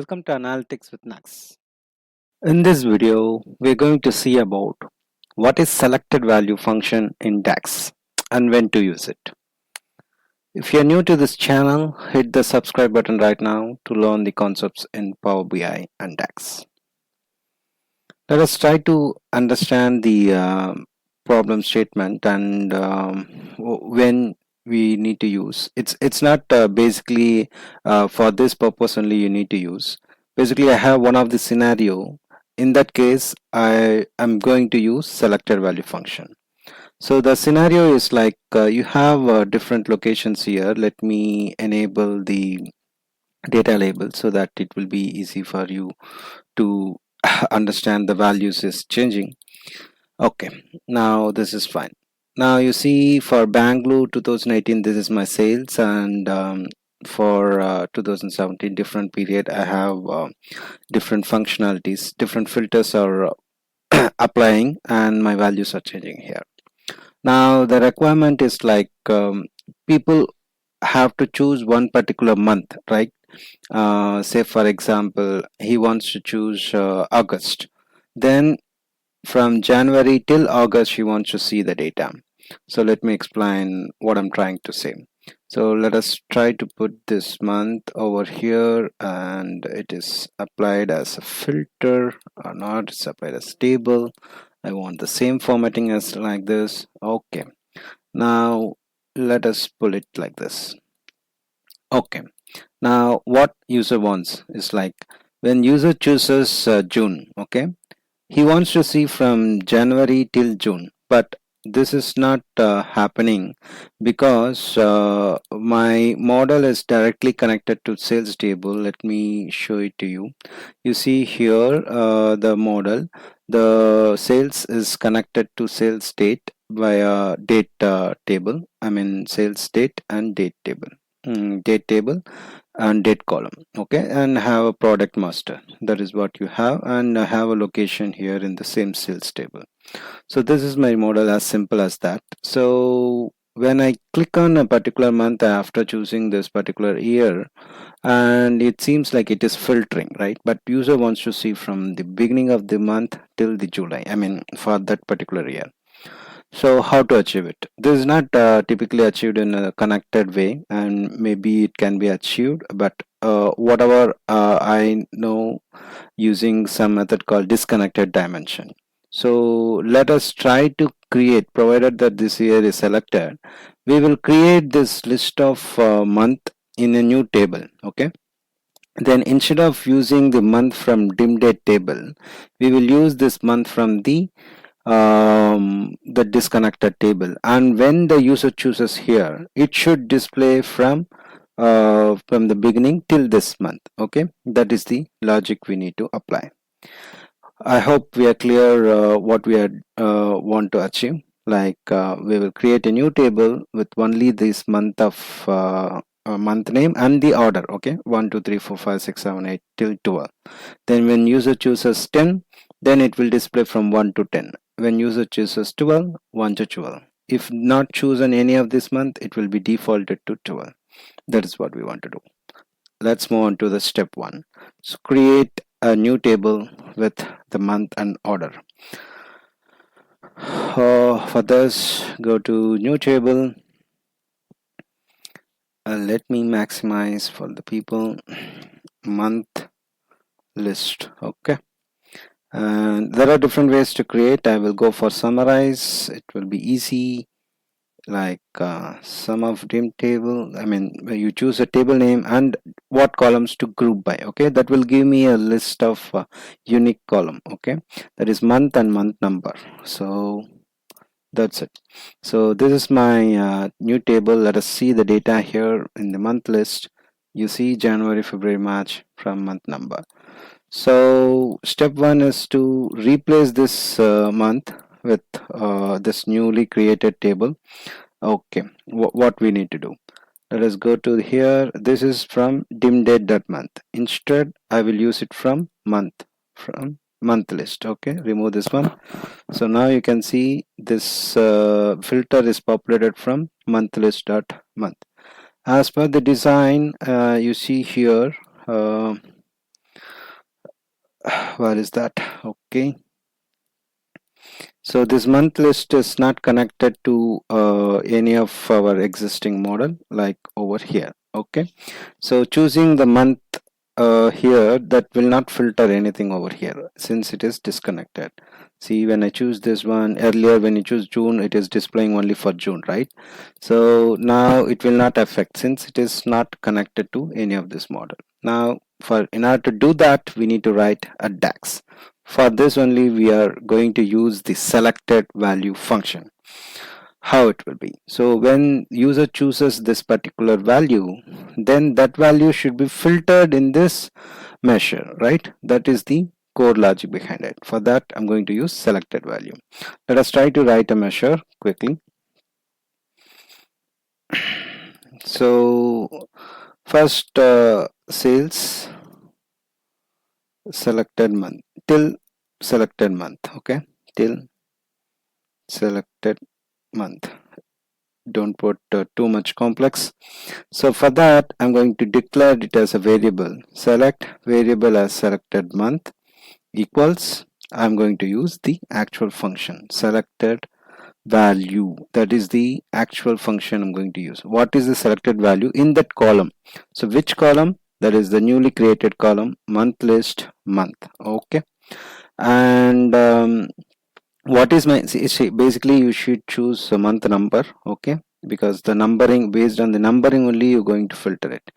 Welcome to Analytics with Nags. In this video, we're going to see about what is selected value function in DAX and when to use it. If you're new to this channel, hit the subscribe button right now to learn the concepts in Power BI and DAX. Let us try to understand the problem statement and when we need to use. It's not basically for this purpose only you need to use. Basically, I have one of the scenario. In that case, I am going to use selected value function. So the scenario is like you have different locations here. Let me enable the data label so that it will be easy for you to understand the values is changing. Okay, now this is fine. Now you see for Bangalore 2018, this is my sales, and for 2017 different period, I have different functionalities, different filters are applying, and my values are changing here. Now the requirement is like people have to choose one particular month, right? Say for example, he wants to choose August. Then from January till August, he wants to see the data. So let me explain what I'm trying to say. So let us try to put this month over here, and it is applied as a filter or not. It's applied as table. I want the same formatting as like this. Okay, now let us pull it like this. Okay, now what user wants is like when user chooses June, okay, he wants to see from January till June, but this is not happening because my model is directly connected to sales table. Let me show it to you. You see here the model, the sales is connected to sales date via date table. I mean sales date and date table. Date table and date column, okay, and have a product master. That is what you have, and I have a location here in the same sales table. So this is my model, as simple as that. So when I click on a particular month after choosing this particular year, and it seems like it is filtering, right? But user wants to see from the beginning of the month till the July, I mean for that particular year. So how to achieve it? This is not typically achieved in a connected way, and maybe it can be achieved, but whatever I know, using some method called disconnected dimension. So let us try to create, provided that this year is selected, we will create this list of month in a new table, okay? Then instead of using the month from dim date table, we will use this month from the disconnected table, and when the user chooses here, it should display from the beginning till this month, okay? That is the logic we need to apply. I hope we are clear what we are want to achieve. Like we will create a new table with only this month of month name and the order, okay? 1 2 3 4 5 6 7 8 till 12. Then when user chooses 10, then it will display from 1 to 10. When user chooses 12, 1 to 12. If not chosen any of this month, it will be defaulted to 12. That is what we want to do. Let's move on to the step 1. So create a new table with the month and order. For this, go to new table. Let me maximize for the people month list, okay? And there are different ways to create. I will go for summarize. It will be easy, like sum of dim table. I mean, you choose a table name and what columns to group by, okay? That will give me a list of unique column, okay? That is month and month number. So that's it. So this is my new table. Let us see the data here in the month list. You see January, February, March from month number. So step 1 is to replace this month with this newly created table. Okay, what we need to do? Let us go to here. This is from dim date.month. Instead, I will use it from month list. Okay, remove this one. So now you can see this filter is populated from month list.month. As per the design, you see here. Where is that? Okay, so this month list is not connected to any of our existing model like over here. Okay, so choosing the month here, that will not filter anything over here since it is disconnected. See, when I choose this one earlier, when you choose June, it is displaying only for June, right? So now it will not affect since it is not connected to any of this model. Now in order to do that, we need to write a DAX. For this only we are going to use the selected value function. How it will be, so when user chooses this particular value, then that value should be filtered in this measure, right? That is the core logic behind it. For that, I'm going to use selected value. Let us try to write a measure quickly. So first, sales selected month till selected month. Okay, till selected month. Don't put too much complex. So for that, I'm going to declare it as a variable. Select variable as selected month equals, I'm going to use the actual function selected value. That is the actual function I'm going to use. What is the selected value in that column? So which column? That is the newly created column, month list month. Okay, and what is my basically you should choose a month number. Okay, because the numbering, based on the numbering only you're going to filter it.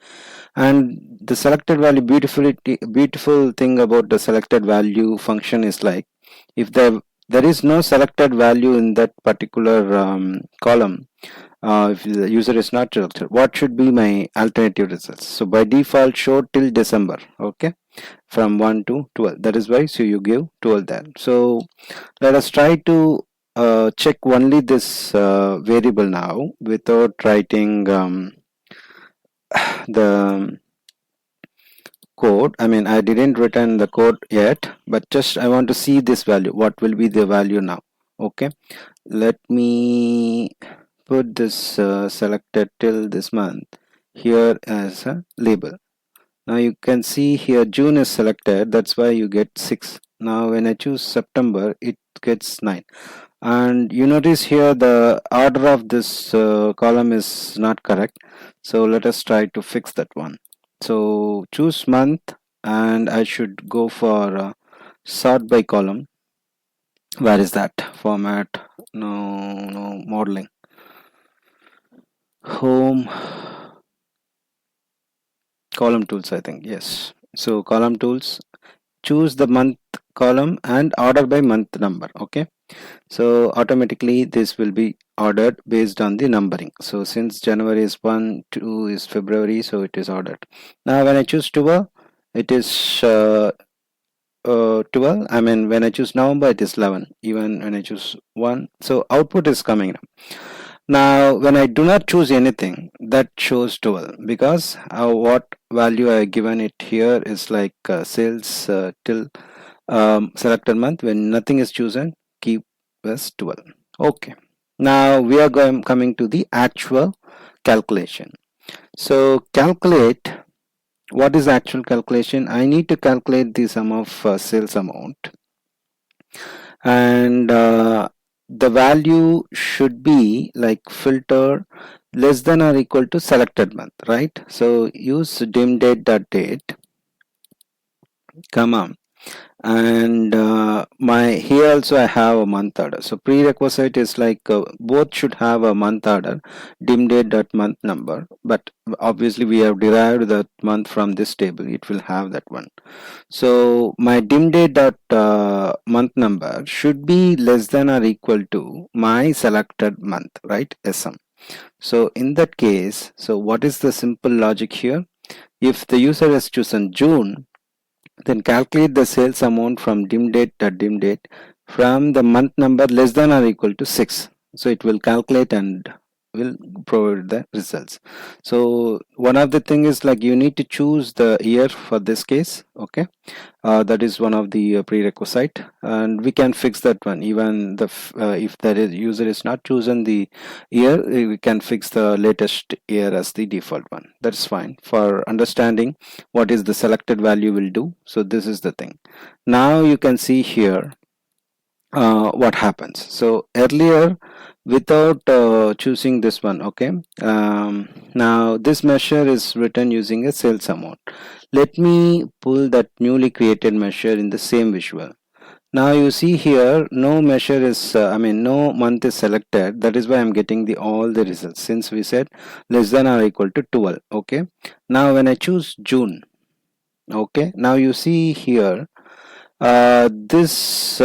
And the selected value, beautiful thing about the selected value function is like, if there is no selected value in that particular column, if the user is not selected, what should be my alternative results? So by default, show till December. Okay, from 1 to 12. That is why, so you give 12 there. So let us try to check only this variable now without writing the code. I mean, I didn't return the code yet, but just I want to see this value. What will be the value now? Okay, let me put this selected till this month here as a label. Now you can see here June is selected, that's why you get 6. Now when I choose September, it gets 9. And you notice here the order of this column is not correct. So let us try to fix that one. So choose month, and I should go for sort by column. Where is that format? No, modeling, home, column tools, I think. Yes, so column tools, choose the month column and order by month number. Okay, so automatically this will be ordered based on the numbering. So since January is 1, 2 is February, so it is ordered. Now when I choose 12, it is 12. I mean, when I choose November, it is 11. Even when I choose 1, so output is coming up. Now when I do not choose anything, that shows 12, because what value I given it here is like sales till selected month. When nothing is chosen, keep as 12. Okay, now we are coming to the actual calculation. So calculate, what is actual calculation? I need to calculate the sum of sales amount, and the value should be like filter less than or equal to selected month, right? So use dim date dot date, comma, and my here also I have a month order. So prerequisite is like both should have a month order, dim date dot month number, but obviously we have derived that month from this table, it will have that one. So my dim date dot month number should be less than or equal to my selected month, right? SM. So in that case, so what is the simple logic here? If the user has chosen June, then calculate the sales amount from dim date to dim date from the month number less than or equal to 6. So it will calculate and will provide the results. So one of the thing is like you need to choose the year for this case. Okay, that is one of the prerequisite, and we can fix that one. Even the if the user is not chosen the year, we can fix the latest year as the default one. That's fine for understanding what is the selected value will do. So this is the thing. Now you can see here what happens. So earlier, without choosing this one, okay, now this measure is written using a sales amount. Let me pull that newly created measure in the same visual. Now you see here no measure is no month is selected. That is why I'm getting the all the results, since we said less than or equal to 12. Okay, now when I choose June, okay, now you see here this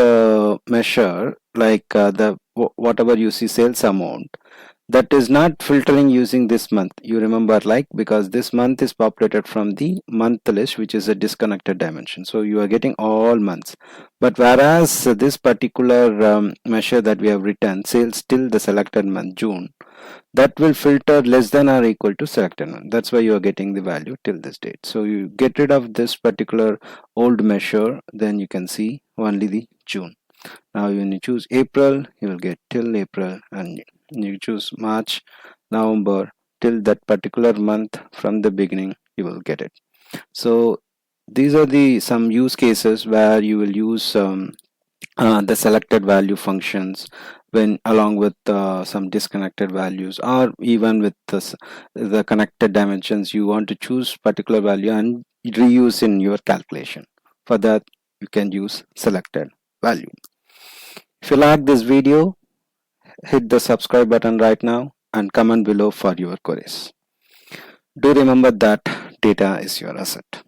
measure, like the whatever you see sales amount, that is not filtering using this month. You remember, like, because this month is populated from the month list, which is a disconnected dimension, so you are getting all months. But whereas this particular measure that we have written, sales till the selected month June, that will filter less than or equal to selected one. That's why you are getting the value till this date. So you get rid of this particular old measure, then you can see only the June. Now when you choose April, you will get till April, and you choose March, November, till that particular month from the beginning, you will get it. So these are the some use cases where you will use the selected value functions when along with some disconnected values, or even with the connected dimensions. You want to choose particular value and reuse in your calculation. For that, you can use selected value. If you like this video, hit the subscribe button right now and comment below for your queries. Do remember that data is your asset.